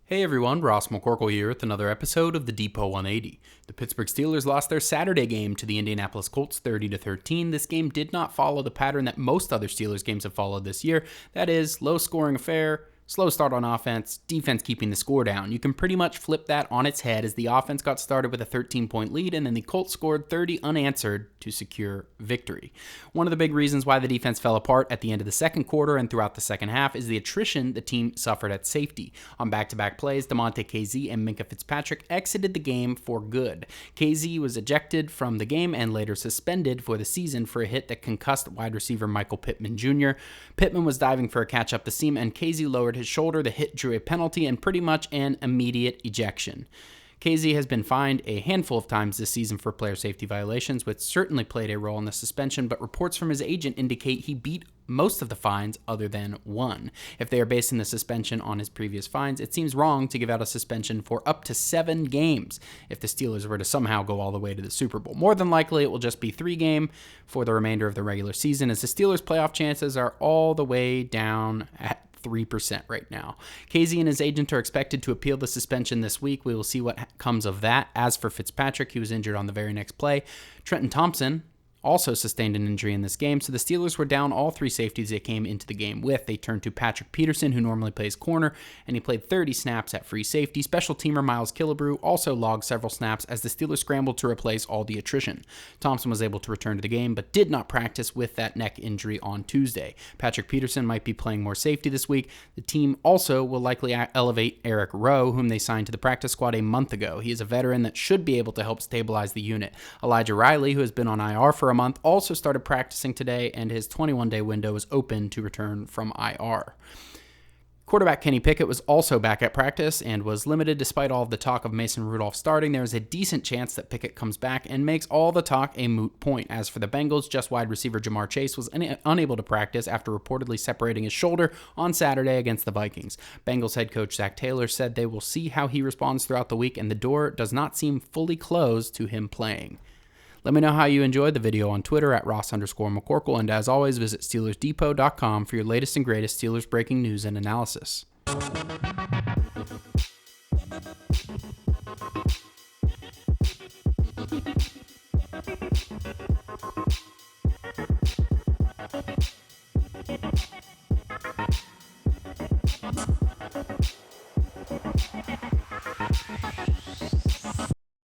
Hey everyone, Ross McCorkle here with another episode of the Depot 180. The Pittsburgh Steelers lost their Saturday game to the Indianapolis Colts 30-13. This game did not follow the pattern that most other Steelers games have followed this year. That is, low-scoring affair, slow start on offense, defense keeping the score down. You can pretty much flip that on its head as the offense got started with a 13-point lead and then the Colts scored 30 unanswered to secure victory. One of the big reasons why the defense fell apart at the end of the second quarter and throughout the second half is the attrition the team suffered at safety. On back-to-back plays, Damontae Kazee and Minkah Fitzpatrick exited the game for good. Kazee was ejected from the game and later suspended for the season for a hit that concussed wide receiver Michael Pittman Jr. Pittman was diving for a catch up the seam and Kazee lowered his shoulder. The hit drew a penalty and pretty much an immediate ejection. Kazee has been fined a handful of times this season for player safety violations, which certainly played a role in the suspension, but reports from his agent indicate he beat most of the fines other than one. If they are basing the suspension on his previous fines, it seems wrong to give out a suspension for up to 7 games if the Steelers were to somehow go all the way to the Super Bowl. More than likely, it will just be 3 games for the remainder of the regular season, as the Steelers' playoff chances are all the way down at 3% right now. Kazee and his agent are expected to appeal the suspension this week. We will see what comes of that. As for Fitzpatrick, he was injured on the very next play. Trenton Thompson also sustained an injury in this game, so the Steelers were down all 3 safeties they came into the game with. They turned to Patrick Peterson, who normally plays corner, and he played 30 snaps at free safety. Special teamer Miles Killebrew also logged several snaps as the Steelers scrambled to replace all the attrition. Thompson was able to return to the game, but did not practice with that neck injury on Tuesday. Patrick Peterson might be playing more safety this week. The team also will likely elevate Eric Rowe, whom they signed to the practice squad a month ago. He is a veteran that should be able to help stabilize the unit. Elijah Riley, who has been on IR for a month, also started practicing today, and his 21-day window is open to return from IR. Quarterback Kenny Pickett was also back at practice and was limited despite all of the talk of Mason Rudolph starting. There is a decent chance that Pickett comes back and makes all the talk a moot point. As for the Bengals, just wide receiver Jamar Chase was unable to practice after reportedly separating his shoulder on Saturday against the Vikings. Bengals head coach Zach Taylor said they will see how he responds throughout the week, and the door does not seem fully closed to him playing. Let me know how you enjoyed the video on Twitter at Ross_McCorkle, and as always, visit SteelersDepot.com for your latest and greatest Steelers breaking news and analysis.